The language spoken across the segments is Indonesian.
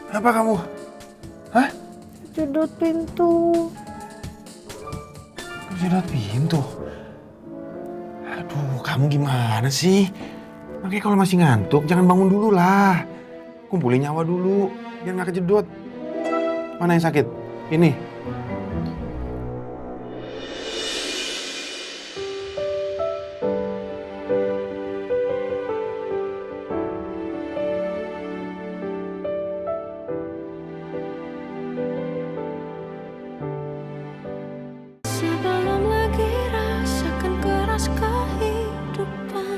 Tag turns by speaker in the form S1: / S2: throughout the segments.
S1: Kenapa kamu? Hah?
S2: Jedot pintu.
S1: Jedot pintu? Aduh, kamu gimana sih? Makanya kalau masih ngantuk, jangan bangun dulu lah. Kumpulin nyawa dulu, biar nggak kejedot. Mana yang sakit? Ini.
S2: Sebelum lagi rasakan keras kehidupan.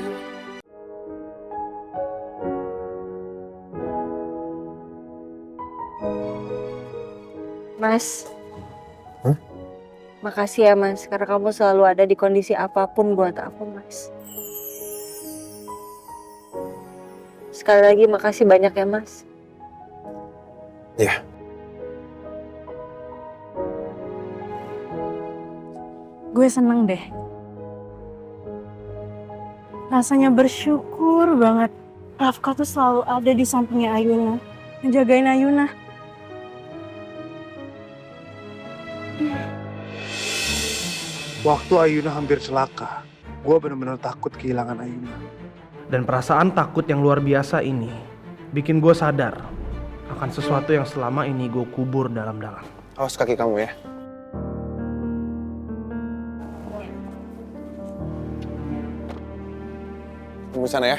S2: Mas.
S1: Hah?
S2: Makasih ya Mas, karena kamu selalu ada di kondisi apapun buat aku Mas. Sekali lagi makasih banyak ya Mas.
S1: Ya.
S3: Gue seneng deh. Rasanya bersyukur banget. Rafka tuh selalu ada di sampingnya Ayuna. Ngejagain Ayuna.
S4: Waktu Ayuna hampir celaka, gue bener-bener takut kehilangan Ayuna.
S5: Dan perasaan takut yang luar biasa ini bikin gue sadar akan sesuatu yang selama ini gue kubur dalam-dalam.
S1: Awas kaki kamu ya. Tunggu sana ya.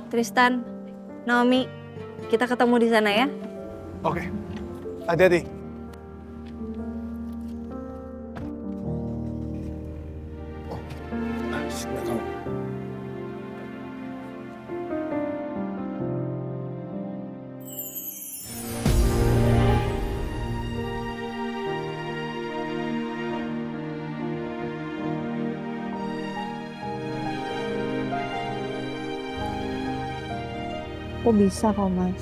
S2: Tristan, Naomi, kita ketemu di sana ya.
S4: Oke, hati-hati.
S1: Sini kamu.
S3: Aku bisa kok Mas.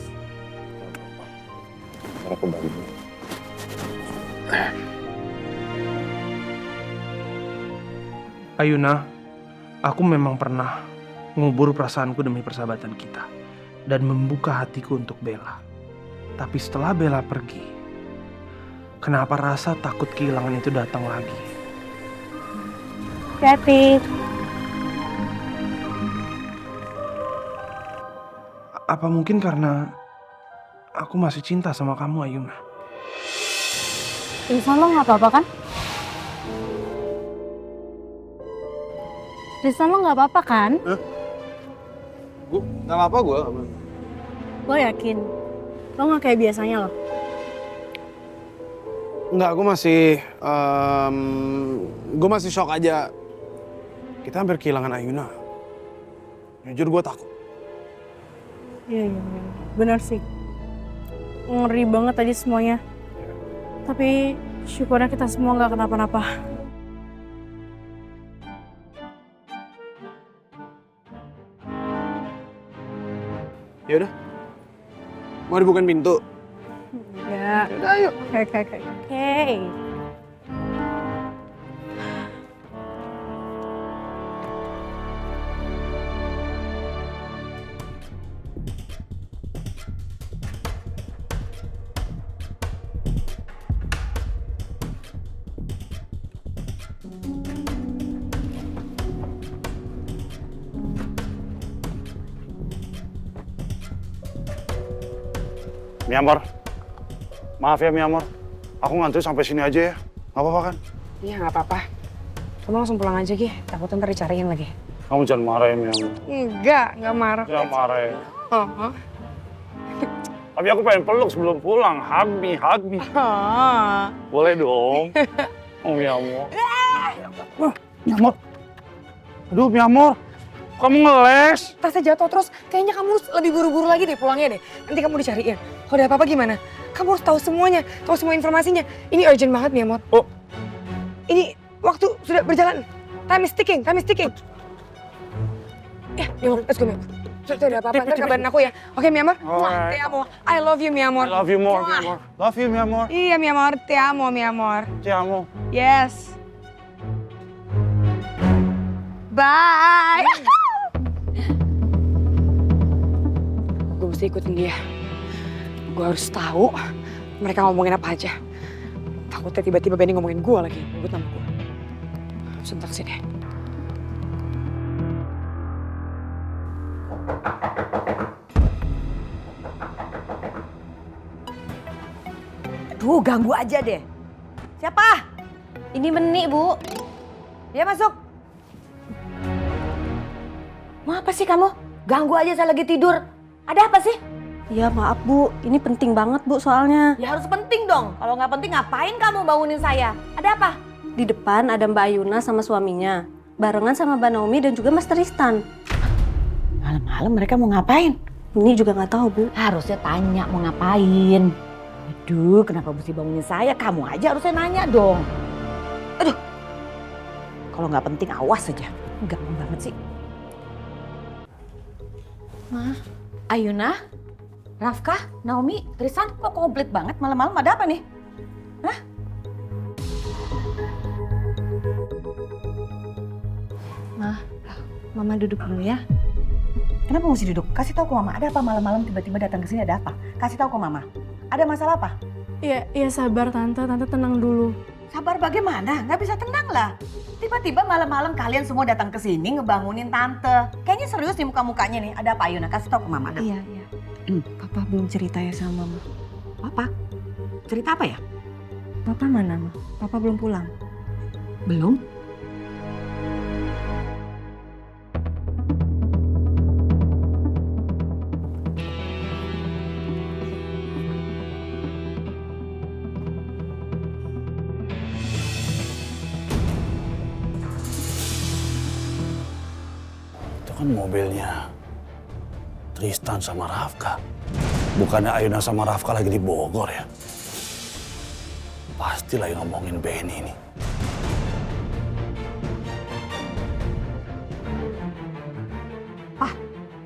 S1: Ntar aku bantu.
S5: Ayuna, aku memang pernah ngubur perasaanku demi persahabatan kita dan membuka hatiku untuk Bella. Tapi setelah Bella pergi, kenapa rasa takut kehilangan itu datang lagi?
S3: Hati.
S5: Apa mungkin karena aku masih cinta sama kamu, Ayuna?
S3: Tristan lo gak apa-apa kan? Tristan lo gak apa-apa kan?
S4: Gue nggak apa-apa gue.
S3: Lo yakin? Lo gak kayak biasanya lo?
S4: Enggak, gue masih shock aja. Kita hampir kehilangan Ayuna. Jujur gue takut.
S3: Iya. Bener sih. Ngeri banget tadi semuanya. Tapi syukurnya kita semua gak kenapa-napa.
S4: Ya udah. Mau dibukain pintu?
S3: Ya.
S4: Udah, ayo.
S3: Oke.
S4: Miamor, maaf ya Miamor. Aku ngantri sampai sini aja ya. Gak apa-apa kan?
S6: Iya nggak apa-apa. Kamu langsung pulang aja Gi. Takutnya ntar dicariin lagi.
S4: Kamu jangan marah ya Miamor.
S6: Nggak marah.
S4: Jangan marah ya.
S6: Oh.
S4: Tapi aku pengen peluk sebelum pulang. Hug me.
S6: Oh.
S4: Boleh dong. Oh Miamor. Wah, Miamor. Aduh Miamor. Kamu ngeles.
S6: Tasnya jatuh terus. Kayaknya kamu harus lebih buru-buru lagi deh pulangnya deh. Nanti kamu dicariin. Kalau ada apa-apa gimana? Kamu harus tahu semuanya. Tahu semua informasinya. Ini urgent banget Miamor.
S4: Oh.
S6: Ini waktu sudah berjalan. Time is ticking. Ya, Miamor, let's go Miamor. Itu ada apa-apa, ntar kabarin aku ya. Oke Miamor?
S4: Alright.
S6: Te amo. I love you Miamor.
S4: I love you more, Miamor. Love you Miamor.
S6: Iya Miamor, te amo Miamor.
S4: Te amo.
S6: Yes. Bye. Gue mesti mesti ikutin dia. Gue harus tahu mereka ngomongin apa aja. Takutnya tiba-tiba Benny ngomongin gue lagi, nyebut nama gue. Sebentar sini.
S7: Tuh ganggu aja deh. Siapa?
S2: Ini Benik, Bu.
S7: Ya masuk. Mau apa sih kamu? Ganggu aja saya lagi tidur. Ada apa sih?
S2: Ya maaf, Bu. Ini penting banget, Bu, soalnya.
S7: Ya harus penting dong. Kalau nggak penting ngapain kamu bangunin saya? Ada apa?
S2: Di depan ada Mbak Ayuna sama suaminya. Barengan sama Mbak Naomi dan juga Mas Tristan.
S7: Malam-malam mereka mau ngapain?
S2: Ini juga nggak tahu, Bu.
S7: Harusnya tanya mau ngapain. Aduh, kenapa mesti bangunin saya? Kamu aja harusnya nanya dong. Aduh, kalau nggak penting awas saja. Ganggu banget sih. Ma, Ayuna, Rafkah, Naomi, Tristan kok komplit banget malam-malam, ada apa nih? Hah?
S2: Mama duduk dulu ya.
S7: Kenapa mesti duduk? Kasih tahu ke Mama, ada apa malam-malam tiba-tiba datang ke sini, ada apa? Kasih tahu ke Mama. Ada masalah apa?
S3: Iya sabar Tante tenang dulu.
S7: Sabar bagaimana? Nggak bisa tenang lah. Tiba-tiba malam-malam kalian semua datang ke sini ngebangunin Tante. Kayaknya serius nih muka-mukanya nih. Ada apa Ayuna? Kasih tahu ke Mama.
S2: Iya. Papa belum cerita ya sama Mama.
S7: Apa? Cerita apa ya?
S2: Papa mana, Ma? Papa belum pulang.
S7: Belum.
S4: Kan mobilnya Tristan sama Rafkah. Bukannya Ayuna sama Rafkah lagi di Bogor ya? Pasti lagi ngomongin Benny nih.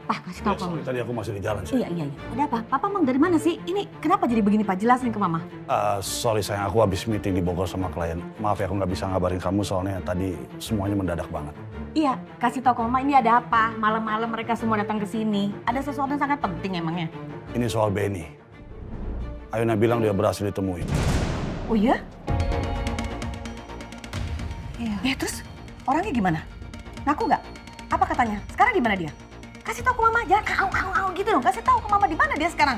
S7: Pak, kasih tahu ke Mama.
S4: Tadi aku masih di jalan sih.
S7: Iya. Ada apa? Papa mau dari mana sih? Ini kenapa jadi begini Pak? Jelasin ke Mama.
S4: Sorry sayang, aku habis meeting di Bogor sama klien. Maaf ya aku nggak bisa ngabarin kamu soalnya tadi semuanya mendadak banget.
S7: Iya, kasih tahu ke Mama ini ada apa? Malam-malam mereka semua datang ke sini. Ada sesuatu yang sangat penting emangnya.
S4: Ini soal Benny. Ayuna bilang dia berhasil ditemuin.
S7: Oh iya? Iya. Ya terus orangnya gimana? Ngaku nggak? Apa katanya? Sekarang di mana dia? Kasih tahu ke Mama, jangan au gitu dong. Kasih tahu ke Mama di mana dia sekarang.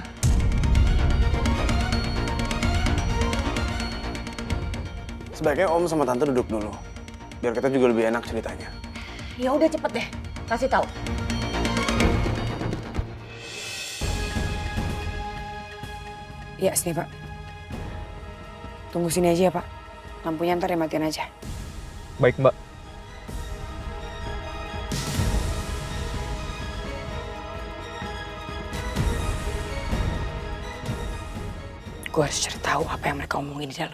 S4: Sebaiknya Om sama Tante duduk dulu. Biar kita juga lebih enak ceritanya.
S7: Ya udah cepet deh, kasih tahu.
S6: Iya, sini Pak. Tunggu sini aja ya Pak. Lampunya ntar dimatiin aja.
S8: Baik, Mbak.
S6: Gue harus cari tahu apa yang mereka omongin di dalam.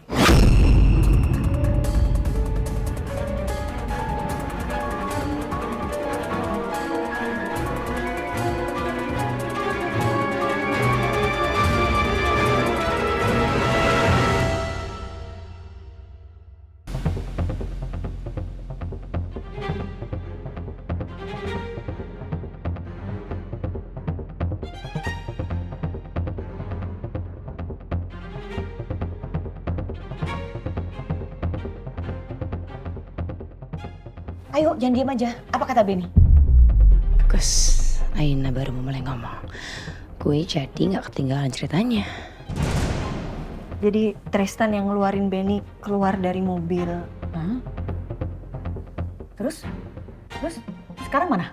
S7: Ayo, jangan diam aja. Apa kata Benny?
S9: Bagus, Ayuna baru mau mulai ngomong. Gue jadi gak ketinggalan ceritanya.
S2: Jadi Tristan yang ngeluarin Benny keluar dari mobil.
S7: Hah? Terus? Sekarang mana?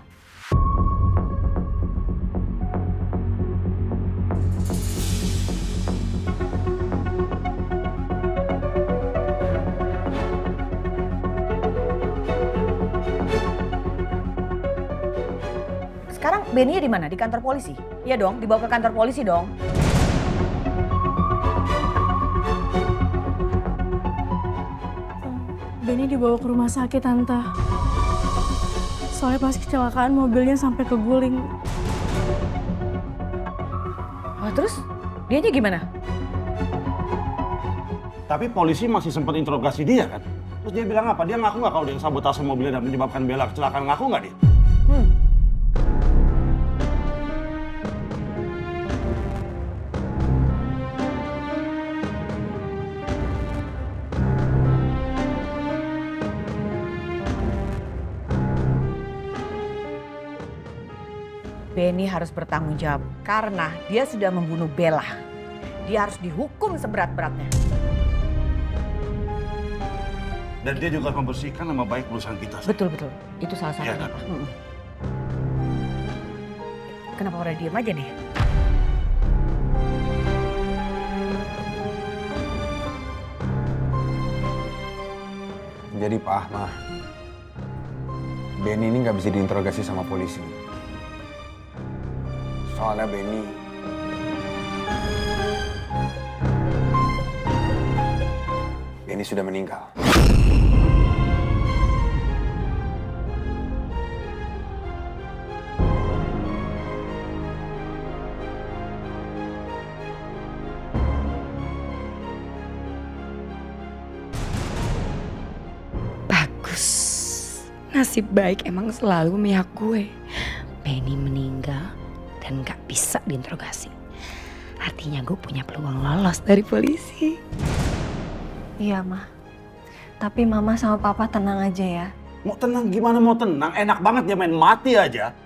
S7: Sekarang Benny di mana? Di kantor polisi? Iya dong, dibawa ke kantor polisi dong.
S3: Benny dibawa ke rumah sakit Tante. Soalnya pas kecelakaan mobilnya sampai keguling.
S7: Oh, terus? Dianya gimana?
S4: Tapi polisi masih sempat interogasi dia kan? Terus dia bilang apa? Dia ngaku nggak kalau dia yang sabotase mobilnya dan menyebabkan Bella kecelakaan? Ngaku nggak dia?
S7: Benny harus bertanggung jawab karena dia sudah membunuh Bella. Dia harus dihukum seberat-beratnya.
S4: Dan dia juga membersihkan nama baik perusahaan kita.
S7: Betul. Itu salah satunya.
S4: Iya, kan?
S7: Pak. Kenapa udah diem aja nih?
S1: Jadi Pak, Mah, Benny ini nggak bisa diinterogasi sama polisi. Soalnya Benny sudah meninggal.
S9: Bagus. Nasib baik emang selalu memihak gue. Benny meninggal dan gak bisa diinterogasi. Artinya gue punya peluang lolos dari polisi.
S2: Iya, Mah. Tapi Mama sama Papa tenang aja ya.
S4: Mau tenang gimana mau tenang? Enak banget dia main mati aja.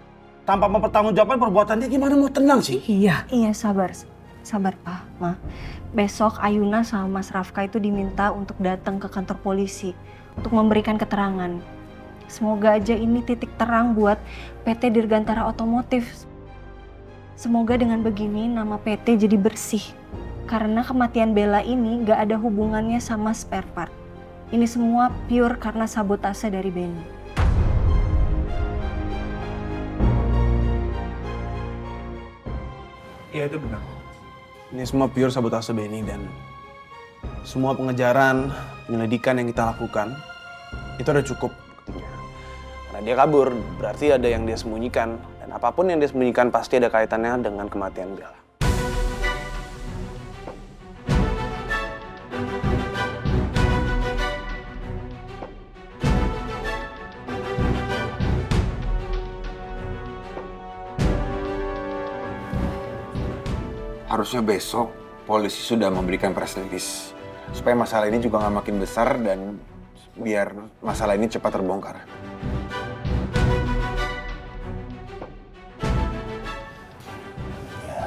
S4: Tanpa mempertanggungjawabkan perbuatannya gimana mau tenang sih?
S7: Iya.
S2: Iya, sabar. Sabar, Pak, Ma. Besok Ayuna sama Mas Rafka itu diminta untuk datang ke kantor polisi untuk memberikan keterangan. Semoga aja ini titik terang buat PT Dirgantara Otomotif. Semoga dengan begini nama PT jadi bersih. Karena kematian Bella ini gak ada hubungannya sama spare part. Ini semua pure karena sabotase dari Benny.
S5: Iya itu benar. Ini semua pure sabotase Benny dan semua pengejaran, penyelidikan yang kita lakukan itu udah cukup buktinya. Karena dia kabur, berarti ada yang dia sembunyikan. Dan apapun yang dia sembunyikan pasti ada kaitannya dengan kematian Bella.
S1: Harusnya besok polisi sudah memberikan press release supaya masalah ini juga nggak makin besar dan biar masalah ini cepat terbongkar.
S4: Ya,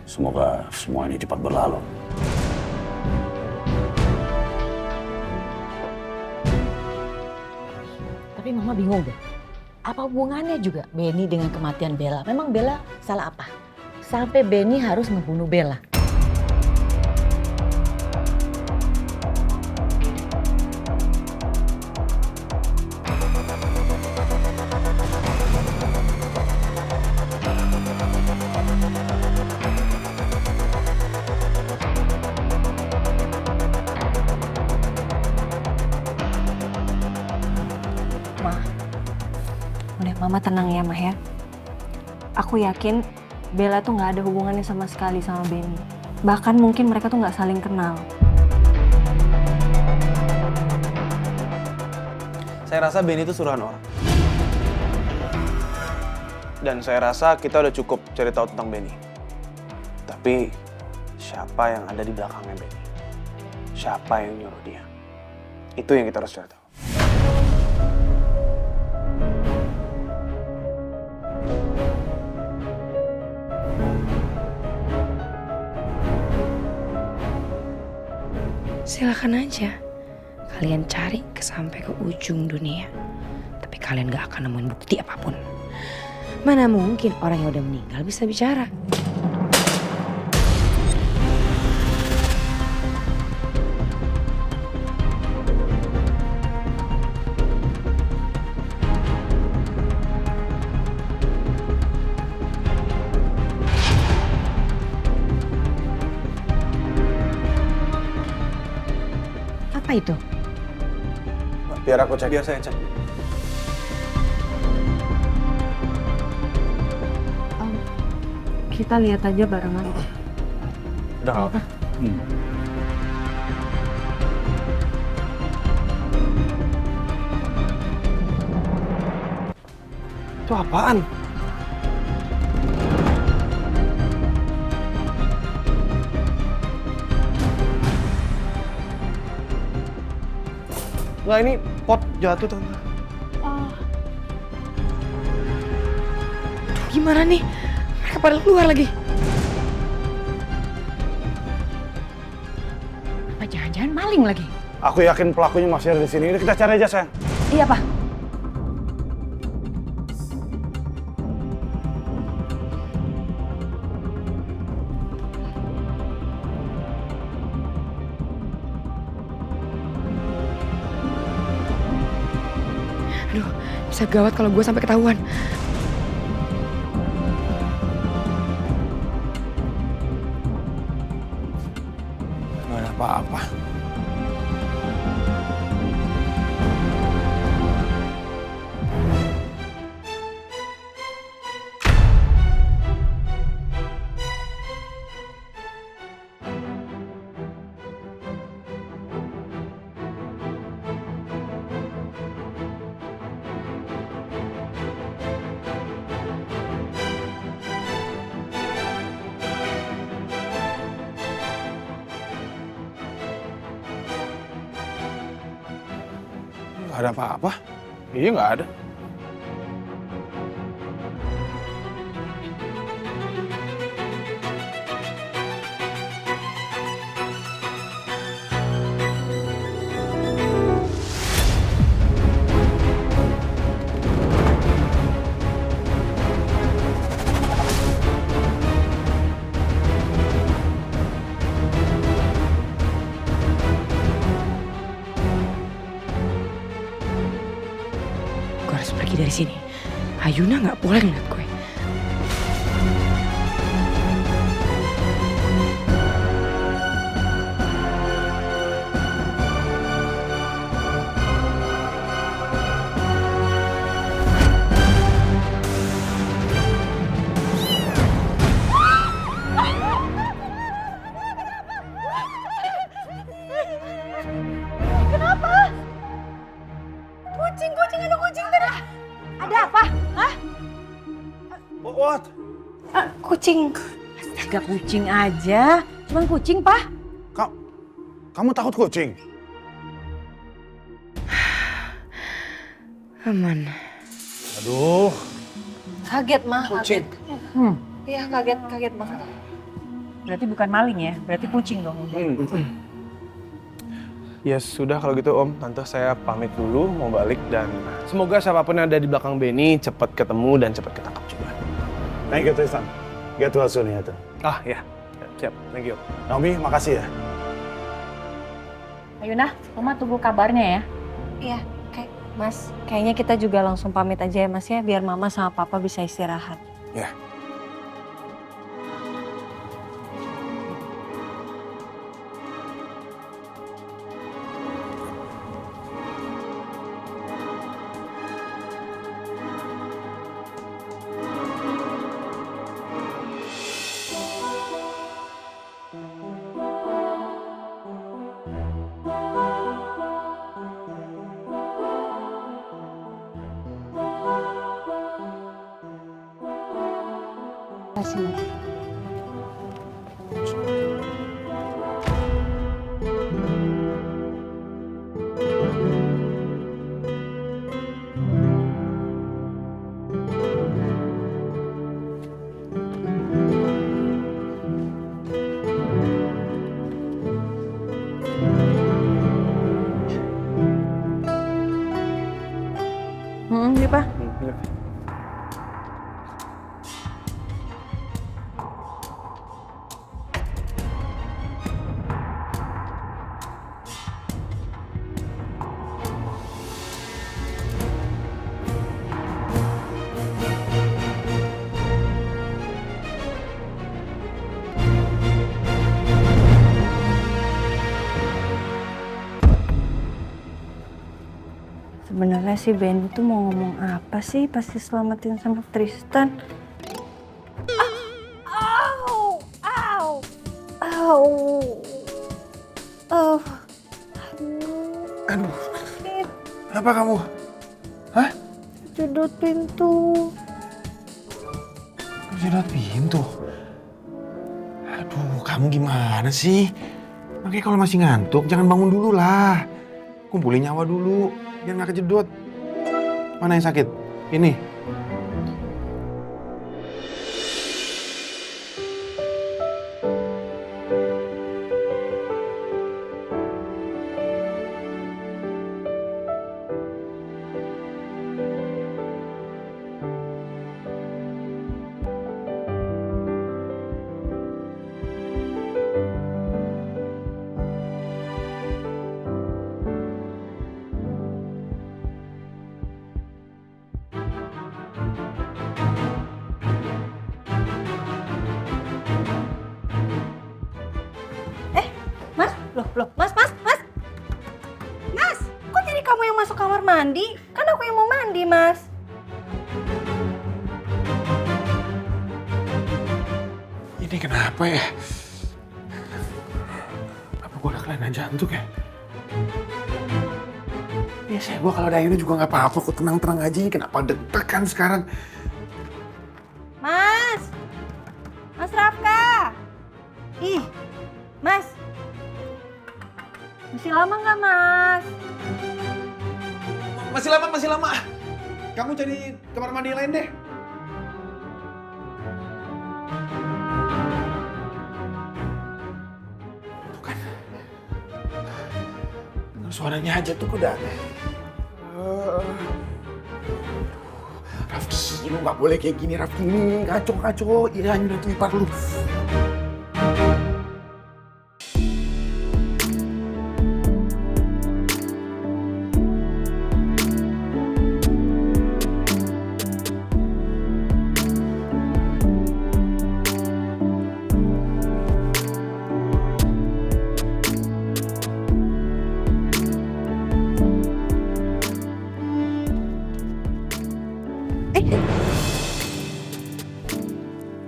S4: semoga semua ini cepat berlalu.
S7: Tapi Mama bingung deh. Apa hubungannya juga Benny dengan kematian Bella? Memang Bella salah apa? Sampai Benny harus membunuh Bella.
S2: Ma, udah Mama tenang ya, Mah ya. Aku yakin Bella tuh nggak ada hubungannya sama sekali sama Benny. Bahkan mungkin mereka tuh nggak saling kenal.
S5: Saya rasa Benny itu suruhan orang. Dan saya rasa kita udah cukup cari tahu tentang Benny. Tapi siapa yang ada di belakangnya Benny? Siapa yang nyuruh dia? Itu yang kita harus cari tahu.
S9: Silakan aja. Kalian cari sampai ke ujung dunia. Tapi kalian gak akan nemuin bukti apapun. Mana mungkin orang yang udah meninggal bisa bicara.
S7: Apa itu?
S5: Biar aku cek. Biar saya cek.
S2: Kita lihat aja barengan.
S5: Udah nggak apa. Itu apaan? Nggak, ini pot jatuh, Tante.
S9: gimana nih? Mereka pada luar lagi. Apa jangan-jangan maling lagi?
S4: Aku yakin pelakunya masih ada di sini. Ini kita cari aja, sayang.
S7: Iya, Pak.
S9: Aduh, bisa gawat kalau gue sampai ketahuan.
S1: Gak ada apa-apa. Gak ada apa-apa. Iya, nggak ada.
S9: Gue harus pergi dari sini. Ayuna nggak boleh ngeliat gue.
S7: Ada apa? Hah?
S4: What?
S2: Kucing.
S7: Astaga, kucing aja. Cuman kucing, Pak.
S4: Kamu takut kucing?
S9: Aman.
S4: Aduh.
S2: Kaget, mah. Kaget. Iya, kaget banget.
S7: Berarti bukan maling ya? Berarti kucing dong.
S5: Ya sudah kalau gitu Om, Tante saya pamit dulu mau balik dan semoga siapapun yang ada di belakang Benny cepat ketemu dan cepat ketangkap juga.
S4: Thank you, Tristan. Get well soon ya, tuh.
S5: Ah ya, siap. Thank you.
S4: Naomi, makasih ya.
S7: Ayuna, Mama tunggu kabarnya ya.
S2: Iya, Mas, kayaknya kita juga langsung pamit aja ya Mas ya, biar Mama sama Papa bisa istirahat.
S1: Ya.
S2: Terima kasih, Mas.
S7: Iya, Pak.
S2: Sebenarnya sih Ben itu mau ngomong apa sih pas diselamatin sama Tristan?
S1: Aduh. Kenapa kamu? Hah?
S2: Jedot pintu.
S1: Jedot pintu? Aduh, kamu gimana sih? Makanya kalau masih ngantuk, jangan bangun dulu lah. Kumpulin nyawa dulu, biar nggak kejedot. Mana yang sakit? Ini.
S2: Loh, Mas. Mas, kok jadi kamu yang masuk kamar mandi? Kan aku yang mau mandi, Mas.
S1: Ini kenapa ya? Apa gue udah kelainan jantung ya? Biasanya gue kalau ada ini juga nggak apa-apa, kok tenang-tenang aja. Kenapa deg-degan sekarang?
S2: Mas Rafka. Ih, Mas. Masih lama nggak, Mas?
S1: Masih lama. Kamu cari kamar mandi lain deh. Tuh kan. Dengar suaranya aja tuh udah. Rafki, lu nggak boleh kayak gini, Rafki. Ini kacau. Iya, ini udah tuh ipar lu.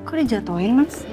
S2: Kok dijatuhin, Mas?